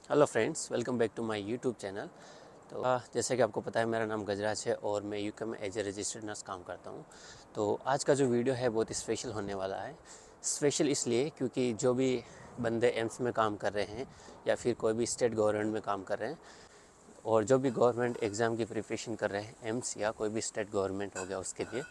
Hello friends, welcome back to my YouTube channel. तो जैसे कि आपको पता है, मेरा नाम गजराज है और मैं यूके में एज ए रजिस्टर्ड नर्स काम करता हूँ। तो आज का जो वीडियो है बहुत स्पेशल होने वाला है। स्पेशल इसलिए क्योंकि जो भी बंदे एम्स में काम कर रहे हैं या फिर कोई भी स्टेट गवर्नमेंट में काम कर रहे हैं और जो भी गवर्नमेंट एग्ज़ाम की प्रिपरेशन कर रहे हैं एम्स या कोई भी स्टेट गवर्नमेंट हो गया उसके लिए,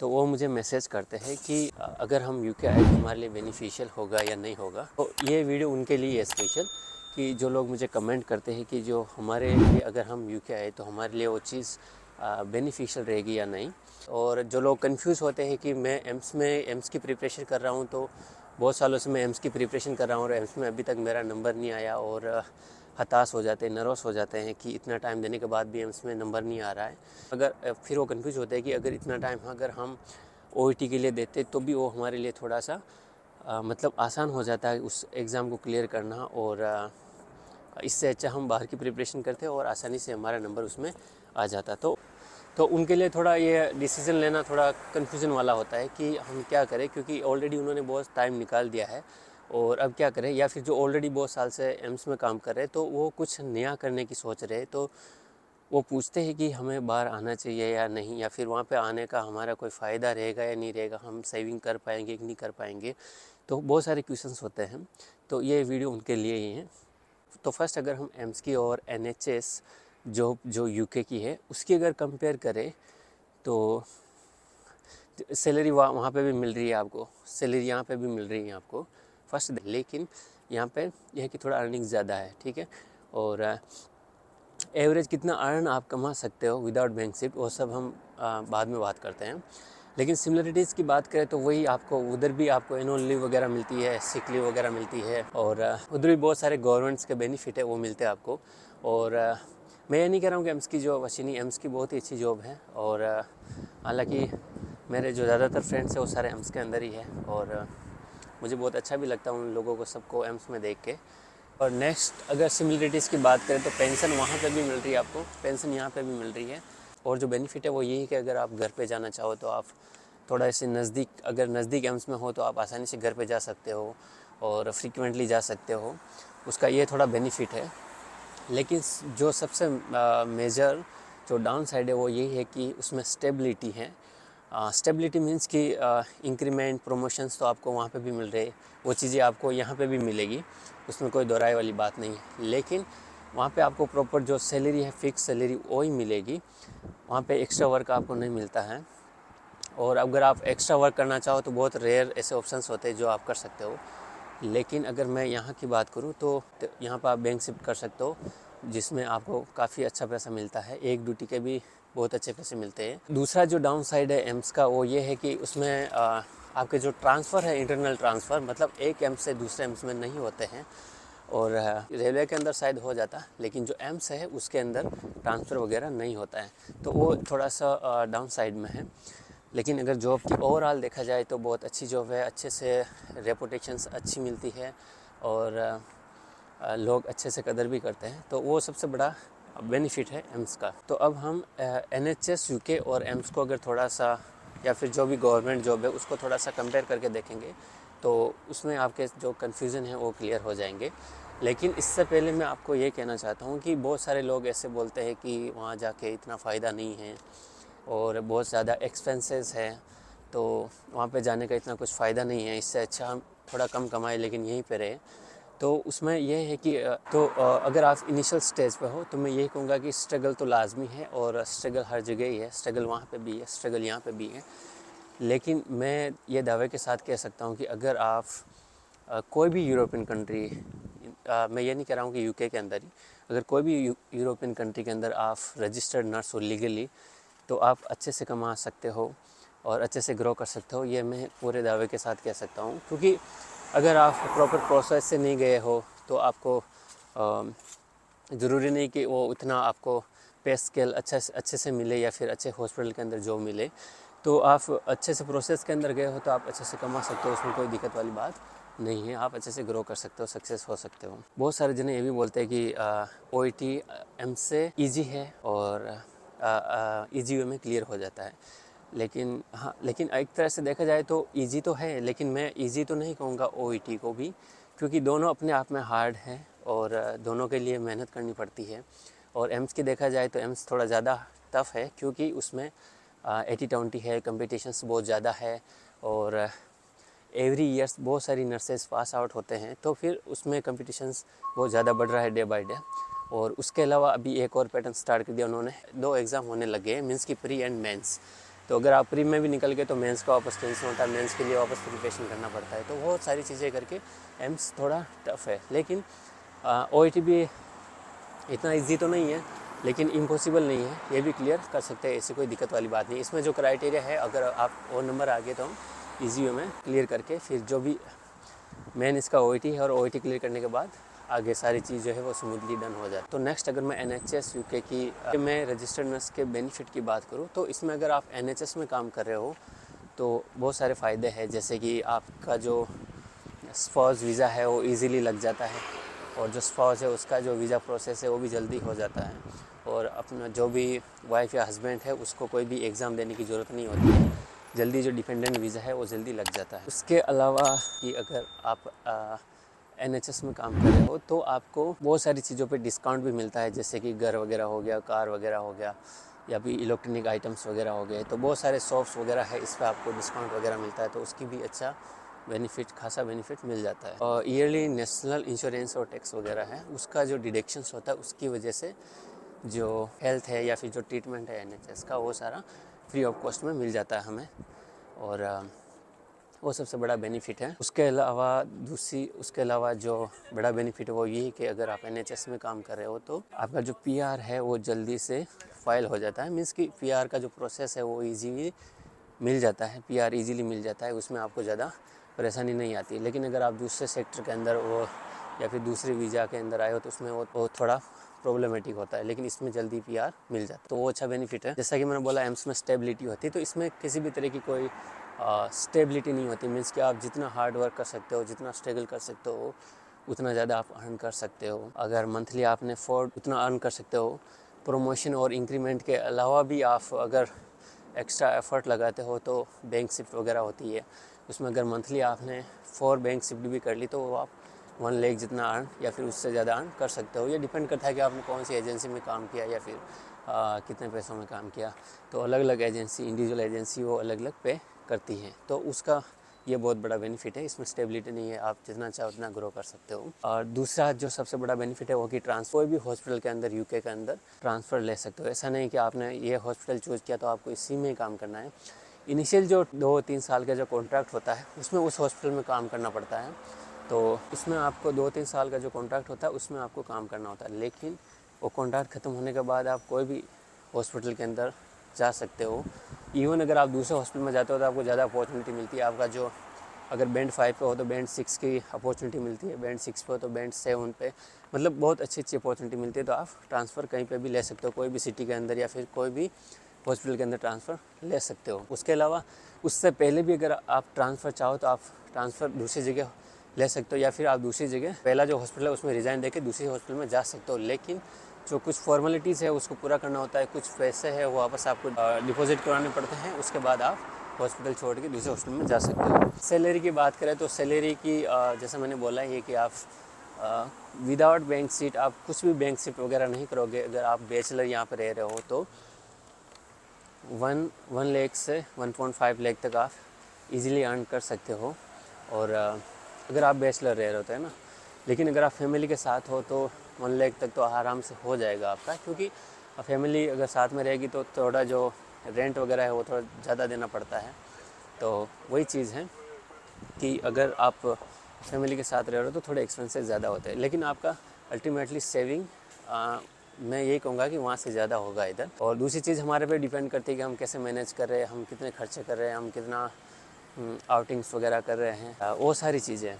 तो वो मुझे मैसेज करते हैं कि अगर हम यूके आए तो हमारे लिए बेनिफिशियल होगा या नहीं होगा। तो ये वीडियो उनके लिए है स्पेशल, कि जो लोग मुझे कमेंट करते हैं कि जो हमारे लिए अगर हम यूके आए तो हमारे लिए वो चीज़ बेनिफिशियल रहेगी या नहीं। और जो लोग कंफ्यूज होते हैं कि मैं एम्स की प्रिपरेशन कर रहा हूँ, तो बहुत सालों से मैं एम्स की प्रिपरेशन कर रहा हूँ और एम्स में अभी तक मेरा नंबर नहीं आया, और हताश हो जाते हैं, नर्वस हो जाते हैं कि इतना टाइम देने के बाद भी एम्स में नंबर नहीं आ रहा है। अगर फिर वो कंफ्यूज होते हैं कि अगर इतना टाइम अगर हम ओईटी के लिए देते तो भी वो हमारे लिए थोड़ा सा मतलब आसान हो जाता है उस एग्ज़ाम को क्लियर करना, और इससे अच्छा हम बाहर की प्रिपरेशन करते और आसानी से हमारा नंबर उसमें आ जाता। तो उनके लिए थोड़ा ये डिसीज़न लेना थोड़ा कन्फ्यूज़न वाला होता है कि हम क्या करें, क्योंकि ऑलरेडी उन्होंने बहुत टाइम निकाल दिया है और अब क्या करें। या फिर जो ऑलरेडी बहुत साल से एम्स में काम कर रहे हैं तो वो कुछ नया करने की सोच रहे हैं, तो वो पूछते हैं कि हमें बाहर आना चाहिए या नहीं, या फिर वहाँ पे आने का हमारा कोई फ़ायदा रहेगा या नहीं रहेगा, हम सेविंग कर पाएंगे कि नहीं कर पाएंगे। तो बहुत सारे क्वेश्चंस होते हैं, तो ये वीडियो उनके लिए ही है। तो फर्स्ट अगर हम एम्स की और एनएचएस जो यूके की है उसकी अगर कंपेयर करें, तो सैलरी वहाँ पे भी मिल रही है आपको, सैलरी यहाँ पे भी मिल रही है आपको फर्स्ट। लेकिन यहाँ पे यह है कि थोड़ा अर्निंग ज़्यादा है, ठीक है। और एवरेज कितना अर्न आप कमा सकते हो विदाउट बैंक शिफ्ट, वो सब हम बाद में बात करते हैं। लेकिन सिमिलरिटीज़ की बात करें तो वही आपको उधर भी आपको एनुअल लीव वगैरह मिलती है, सिक लीव वगैरह मिलती है, और उधर भी बहुत सारे गवर्नमेंट्स के बेनिफिट है वो मिलते हैं आपको। और मैं ये नहीं कह रहा हूँ कि एम्स की जॉब अच्छी नहीं, एम्स की बहुत ही अच्छी जॉब है। और हालांकि मेरे जो ज़्यादातर फ्रेंड्स हैं वो सारे एम्स के अंदर ही है, और मुझे बहुत अच्छा भी लगता है उन लोगों को सबको एम्स में देख के। और नेक्स्ट अगर सिमिलरिटीज़ की बात करें तो पेंशन वहाँ पे भी मिल रही है आपको, पेंशन यहाँ पे भी मिल रही है। और जो बेनिफिट है वो यही है कि अगर आप घर पे जाना चाहो तो आप थोड़ा ऐसे नज़दीक, अगर नज़दीक एम्स में हो तो आप आसानी से घर पे जा सकते हो और फ्रीक्वेंटली जा सकते हो, उसका ये थोड़ा बेनिफिट है। लेकिन जो सबसे मेजर जो डाउन साइड है वो यही है कि उसमें स्टेबिलिटी है। स्टेबिलिटी मीन्स कि इंक्रीमेंट प्रमोशंस तो आपको वहाँ पे भी मिल रहे, वो चीज़ें आपको यहाँ पे भी मिलेगी, उसमें कोई दोहराए वाली बात नहीं है। लेकिन वहाँ पे आपको प्रॉपर जो सैलरी है, फिक्स सैलरी वही मिलेगी, वहाँ पे एक्स्ट्रा वर्क आपको नहीं मिलता है। और अगर आप एक्स्ट्रा वर्क करना चाहो तो बहुत रेयर ऐसे ऑप्शंस होते हैं जो आप कर सकते हो। लेकिन अगर मैं यहाँ की बात करूँ तो यहाँ पर आप बैंक शिफ्ट कर सकते हो, जिसमें आपको काफ़ी अच्छा पैसा मिलता है, एक ड्यूटी के भी बहुत अच्छे पैसे मिलते हैं। दूसरा जो डाउन साइड है एम्स का वो ये है कि उसमें आपके जो ट्रांसफ़र है, इंटरनल ट्रांसफ़र, मतलब एक एम्स से दूसरे एम्स में नहीं होते हैं। और रेलवे के अंदर शायद हो जाता, लेकिन जो एम्स है उसके अंदर ट्रांसफ़र वगैरह नहीं होता है, तो वो थोड़ा सा डाउन साइड में है। लेकिन अगर जॉब की ओवरऑल देखा जाए तो बहुत अच्छी जॉब है, अच्छे से रेपुटेशंस अच्छी मिलती है, और लोग अच्छे से कदर भी करते हैं, तो वो सबसे बड़ा बेनिफिट है एम्स का। तो अब हम एनएचएस यूके और एम्स को अगर थोड़ा सा, या फिर जो भी गवर्नमेंट जॉब है उसको थोड़ा सा कंपेयर करके देखेंगे, तो उसमें आपके जो कन्फ्यूज़न है वो क्लियर हो जाएंगे। लेकिन इससे पहले मैं आपको ये कहना चाहता हूँ कि बहुत सारे लोग ऐसे बोलते हैं कि वहाँ जाके इतना फ़ायदा नहीं है और बहुत ज़्यादा एक्सपेंसेस है, तो वहाँ पे जाने का इतना कुछ फ़ायदा नहीं है, इससे अच्छा हम थोड़ा कम कमाएं लेकिन यहीं पे रहें। तो उसमें यह है कि अगर आप इनिशियल स्टेज पे हो तो मैं यही कहूँगा कि स्ट्रगल तो लाजमी है, और स्ट्रगल हर जगह ही है, स्ट्रगल वहाँ पे भी है, स्ट्रगल यहाँ पे भी है। लेकिन मैं ये दावे के साथ कह सकता हूँ कि अगर आप कोई भी यूरोपियन कंट्री, मैं ये नहीं कह रहा हूँ कि यूके के अंदर ही, अगर कोई भी यूरोपियन कंट्री के अंदर आप रजिस्टर्ड नर्स हो लीगली, तो आप अच्छे से कमा सकते हो और अच्छे से ग्रो कर सकते हो, ये मैं पूरे दावे के साथ कह सकता हूँ। क्योंकि अगर आप प्रॉपर प्रोसेस से नहीं गए हो तो आपको ज़रूरी नहीं कि वो उतना आपको पे स्केल अच्छे से मिले या फिर अच्छे हॉस्पिटल के अंदर जॉब मिले। तो आप अच्छे से प्रोसेस के अंदर गए हो तो आप अच्छे से कमा सकते हो, उसमें कोई दिक्कत वाली बात नहीं है, आप अच्छे से ग्रो कर सकते हो, सक्सेस हो सकते हो। बहुत सारे जने ये भी बोलते हैं कि ओईटी एम से ईजी है और ईजी वे में क्लियर हो जाता है। लेकिन हाँ, लेकिन एक तरह से देखा जाए तो ईजी तो है, लेकिन मैं ईजी तो नहीं कहूँगा ओईटी को भी, क्योंकि दोनों अपने आप में हार्ड है। और दोनों के लिए मेहनत करनी पड़ती है। और एम्स की देखा जाए तो एम्स थोड़ा ज़्यादा टफ़ है, क्योंकि उसमें 80-20 है, कंपटीशंस बहुत ज़्यादा है, और एवरी ईयर्स बहुत सारी नर्सेज पास आउट होते हैं, तो फिर उसमें कंपटीशंस बहुत ज़्यादा बढ़ रहा है डे बाय डे। और उसके अलावा अभी एक और पैटर्न स्टार्ट कर दिया उन्होंने, 2 एग्ज़ाम होने लगे हैं, मीन्स की प्री एंड मेंस। तो अगर आप प्री में भी निकल गए तो मेंस का वापस टेंशन होता है, मेंस के लिए वापस प्रिपरेशन करना पड़ता है। तो बहुत सारी चीज़ें करके एम्स थोड़ा टफ़ है, लेकिन OIT भी इतना इजी तो नहीं है, लेकिन इम्पॉसिबल नहीं है, ये भी क्लियर कर सकते हैं, ऐसी कोई दिक्कत वाली बात नहीं। इसमें जो क्राइटेरिया है, अगर आप और नंबर आ गए तो हम ईजी वे में क्लियर करके फिर जो भी मेन इसका OIT है, और OIT क्लियर करने के बाद आगे सारी चीज़ जो है वो स्मूथली डन हो जाए। तो नेक्स्ट अगर मैं NHS UK की मैं रजिस्टर्ड नर्स के बेनिफिट की बात करूँ, तो इसमें अगर आप NHS में काम कर रहे हो तो बहुत सारे फ़ायदे हैं, जैसे कि आपका जो स्पाउस वीज़ा है वो इजीली लग जाता है, और जो स्पाउस है उसका जो वीज़ा प्रोसेस है वो भी जल्दी हो जाता है, और अपना जो भी वाइफ या हस्बैंड है उसको कोई भी एग्ज़ाम देने की ज़रूरत नहीं होती है, जल्दी जो डिपेंडेंट वीज़ा है वो जल्दी लग जाता है। उसके अलावा कि अगर आप NHS में काम कर रहे हो तो आपको बहुत सारी चीज़ों पे डिस्काउंट भी मिलता है, जैसे कि घर वगैरह हो गया, कार वगैरह हो गया, या फिर इलेक्ट्रॉनिक आइटम्स वगैरह हो गए, तो बहुत सारे शॉप्स वगैरह है, इस पर आपको डिस्काउंट वगैरह मिलता है, तो उसकी भी अच्छा बेनिफिट, खासा बेनिफिट मिल जाता है। और ईयरली नेशनल इंश्योरेंस और टैक्स वगैरह है, उसका जो डिडक्शंस होता है उसकी वजह से जो हेल्थ है या फिर जो ट्रीटमेंट है NHS का, वो सारा फ्री ऑफ कॉस्ट में मिल जाता है हमें, और वो सबसे बड़ा बेनिफिट है। उसके अलावा जो बड़ा बेनिफिट है वो ये है कि अगर आप NHS में काम कर रहे हो तो आपका जो PR है वो जल्दी से फाइल हो जाता है, मीन्स कि PR का जो प्रोसेस है वो ईजीली मिल जाता है, PR ईजीली मिल जाता है, उसमें आपको ज़्यादा परेशानी नहीं आती। लेकिन अगर आप दूसरे सेक्टर के अंदर वो या फिर दूसरे वीज़ा के अंदर आए हो तो उसमें वो थोड़ा प्रॉब्लमेटिक होता है, लेकिन इसमें जल्दी PR मिल जाता है, तो वो अच्छा बेनिफिट है। जैसा कि मैंने बोला एम्स में स्टेबिलिटी होती है, तो इसमें किसी भी तरह की कोई स्टेबिलिटी नहीं होती, मीन्स कि आप जितना हार्ड वर्क कर सकते हो, जितना स्ट्रगल कर सकते हो, उतना ज़्यादा आप अर्न कर सकते हो। अगर मंथली आपने उतना अर्न कर सकते हो। प्रमोशन और इंक्रीमेंट के अलावा भी आप अगर एक्स्ट्रा एफर्ट लगाते हो तो बैंक शिफ्ट वगैरह होती है, उसमें अगर मंथली आपने 4 बैंक शिफ्ट भी कर ली तो वो आप 1 लाख जितना अर्न या फिर उससे ज़्यादा अर्न कर सकते हो। ये डिपेंड करता है कि आपने कौन सी एजेंसी में काम किया या फिर कितने पैसों में काम किया। तो अलग अलग एजेंसी, इंडिविजुअल एजेंसी वो अलग अलग पे करती हैं, तो उसका ये बहुत बड़ा बेनिफिट है। इसमें स्टेबिलिटी नहीं है, आप जितना चाहो उतना ग्रो कर सकते हो। और दूसरा जो सबसे बड़ा बेनिफिट है वो कि कोई भी हॉस्पिटल के अंदर UK के अंदर ट्रांसफ़र ले सकते हो। ऐसा नहीं कि आपने ये हॉस्पिटल चूज़ किया तो आपको इसी में ही काम करना है। इनिशियल जो 2-3 साल का जो कॉन्ट्रैक्ट होता है उसमें उस हॉस्पिटल में काम करना पड़ता है, तो इसमें आपको 2-3 साल का जो कॉन्ट्रैक्ट होता है उसमें आपको काम करना होता है, लेकिन वो कॉन्ट्रैक्ट ख़त्म होने के बाद आप कोई भी हॉस्पिटल के अंदर जा सकते हो। इवन अगर आप दूसरे हॉस्पिटल में जाते हो तो आपको ज़्यादा अपॉर्चुनिटी मिलती है। आपका जो अगर बैंड 5 पे हो तो बैंड 6 की अपॉर्चुनिटी मिलती है, बैंड 6 पे हो तो बैंड 7 पे, मतलब बहुत अच्छी अपॉर्चुनिटी मिलती है। तो आप ट्रांसफ़र कहीं पे भी ले सकते हो, कोई भी सिटी के अंदर या फिर कोई भी हॉस्पिटल के अंदर ट्रांसफ़र ले सकते हो। उसके अलावा उससे पहले भी अगर आप ट्रांसफ़र चाहो तो आप ट्रांसफ़र दूसरी जगह ले सकते हो, या फिर आप दूसरी जगह पहला जो हॉस्पिटल है उसमें रिज़ाइन देके दूसरी हॉस्पिटल में जा सकते हो। लेकिन जो कुछ फॉर्मेलिटीज़ है उसको पूरा करना होता है, कुछ पैसे है वो वापस आपको डिपॉजिट कराने पड़ते हैं, उसके बाद आप हॉस्पिटल छोड़ के दूसरे हॉस्पिटल में जा सकते हो। सैलरी की बात करें तो सैलरी की जैसा मैंने बोला है कि आप विदाउट बैंक सीट आप कुछ भी बैंक सीट वगैरह नहीं करोगे। अगर आप बैचलर यहाँ पर रह रहे हो तो 1 लाख से 1.5 लाख तक आप इजीली अर्न कर सकते हो। और अगर आप बैचलर रह रहे हो तो है ना, लेकिन अगर आप फैमिली के साथ हो तो 1 लाख तक तो आराम से हो जाएगा आपका, क्योंकि फैमिली अगर साथ में रहेगी तो थोड़ा जो रेंट वगैरह है वो थोड़ा ज़्यादा देना पड़ता है। तो वही चीज़ है कि अगर आप फैमिली के साथ रह रहे हो तो थोड़े एक्सपेंसेस ज़्यादा होते हैं, लेकिन आपका अल्टीमेटली सेविंग मैं यही कहूँगा कि वहाँ से ज़्यादा होगा इधर। और दूसरी चीज़ हमारे पे डिपेंड करती है कि हम कैसे मैनेज कर रहे हैं, हम कितने खर्चे कर रहे हैं, हम कितना आउटिंग्स वगैरह कर रहे हैं, वो सारी चीज़ें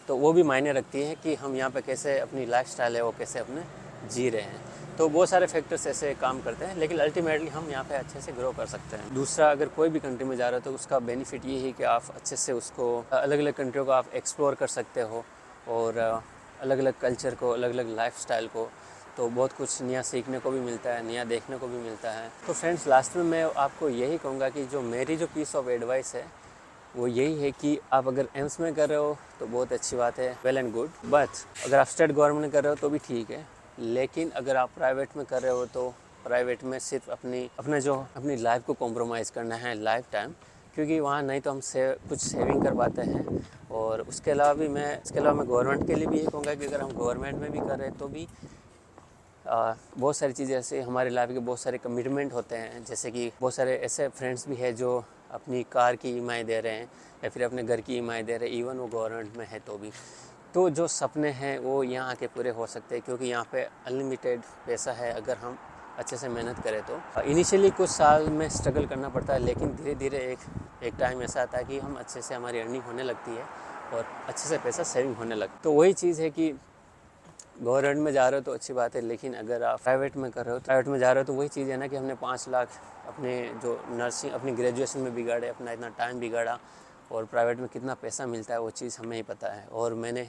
तो वो भी मायने रखती हैं कि हम यहाँ पे कैसे अपनी लाइफस्टाइल है वो कैसे अपने जी रहे हैं। तो बहुत सारे फैक्टर्स ऐसे काम करते हैं, लेकिन अल्टीमेटली हम यहाँ पे अच्छे से ग्रो कर सकते हैं। दूसरा, अगर कोई भी कंट्री में जा रहे हो तो उसका बेनिफिट ये है कि आप अच्छे से उसको अलग अलग कंट्रियों को आप एक्सप्लोर कर सकते हो, और अलग अलग कल्चर को, अलग अलग लाइफस्टाइल को, तो बहुत कुछ नया सीखने को भी मिलता है, नया देखने को भी मिलता है। तो फ्रेंड्स, लास्ट में मैं आपको यही कहूँगा कि जो मेरी जो पीस ऑफ एडवाइस है वो यही है कि आप अगर एम्स में कर रहे हो तो बहुत अच्छी बात है, वेल एंड गुड। बट अगर आप स्टेट गवर्नमेंट में कर रहे हो तो भी ठीक है, लेकिन अगर आप प्राइवेट में कर रहे हो तो प्राइवेट में सिर्फ अपनी लाइफ को कॉम्प्रोमाइज़ करना है लाइफ टाइम, क्योंकि वहाँ नहीं तो हम कुछ सेविंग कर पाते हैं। और उसके अलावा मैं गवर्नमेंट के लिए भी ये कहूँगा कि अगर हम गवर्नमेंट में भी कर रहे हैं तो भी बहुत सारी चीज़ें ऐसे हमारे लाइफ के बहुत सारे कमिटमेंट होते हैं, जैसे कि बहुत सारे ऐसे फ्रेंड्स भी हैं जो अपनी कार की ईएमआई दे रहे हैं या फिर अपने घर की ईएमआई दे रहे हैं, इवन वो गवर्नमेंट में है तो भी। तो जो सपने हैं वो यहाँ आके पूरे हो सकते हैं, क्योंकि यहाँ पे अनलिमिटेड पैसा है अगर हम अच्छे से मेहनत करें तो। इनिशियली कुछ साल में स्ट्रगल करना पड़ता है, लेकिन धीरे धीरे एक टाइम ऐसा आता है कि हम अच्छे से हमारी अर्निंग होने लगती है और अच्छे से पैसा सेविंग होने लगता है। तो वही चीज़ है कि गवर्नमेंट में जा रहे हो तो अच्छी बात है, लेकिन अगर आप प्राइवेट में कर रहे हो, प्राइवेट में जा रहे हो तो वही चीज़ है ना कि हमने 5 लाख अपने जो नर्सिंग अपनी ग्रेजुएशन में बिगाड़े, अपना इतना टाइम बिगाड़ा, और प्राइवेट में कितना पैसा मिलता है वो चीज़ हमें ही पता है। और मैंने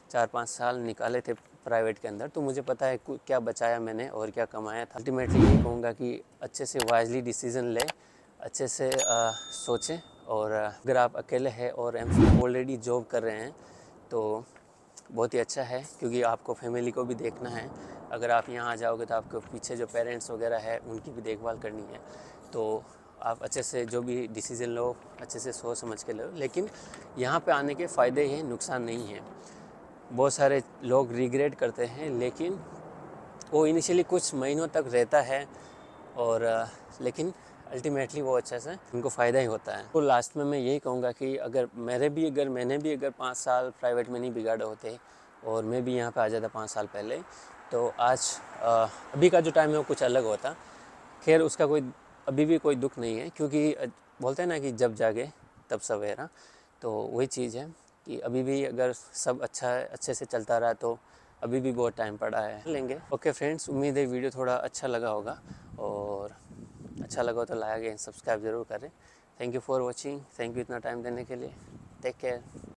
4-5 साल निकाले थे प्राइवेट के अंदर, तो मुझे पता है क्या बचाया मैंने और क्या कमाया था। अल्टीमेटली ये कहूँगा कि अच्छे से वाइजली डिसीज़न ले, अच्छे से सोचें। और अगर आप अकेले हैं और ऑलरेडी जॉब कर रहे हैं तो बहुत ही अच्छा है, क्योंकि आपको फैमिली को भी देखना है। अगर आप यहाँ आ जाओगे तो आपके पीछे जो पेरेंट्स वगैरह है उनकी भी देखभाल करनी है, तो आप अच्छे से जो भी डिसीज़न लो अच्छे से सोच समझ के लो। लेकिन यहाँ पे आने के फ़ायदे ही हैं, नुकसान नहीं है। बहुत सारे लोग रिग्रेट करते हैं, लेकिन वो इनिशियली कुछ महीनों तक रहता है, और लेकिन अल्टीमेटली वो अच्छे से उनको फ़ायदा ही होता है। तो लास्ट में मैं यही कहूँगा कि अगर मैंने भी अगर 5 साल प्राइवेट में नहीं बिगाड़े होते और मैं भी यहाँ पे आ जाता 5 साल पहले, तो आज अभी का जो टाइम है वो कुछ अलग होता। खैर उसका अभी भी कोई दुख नहीं है, क्योंकि बोलते हैं ना कि जब जागे तब सवेरा। तो वही चीज़ है कि अभी भी अगर सब अच्छे से चलता रहा तो अभी भी बहुत टाइम पड़ा है, लेंगे। ओके फ्रेंड्स, उम्मीद है वीडियो थोड़ा अच्छा लगा होगा, और अच्छा लगा तो लाइक एंड सब्सक्राइब ज़रूर करें। Thank you for watching, thank you इतना टाइम देने के लिए। Take care.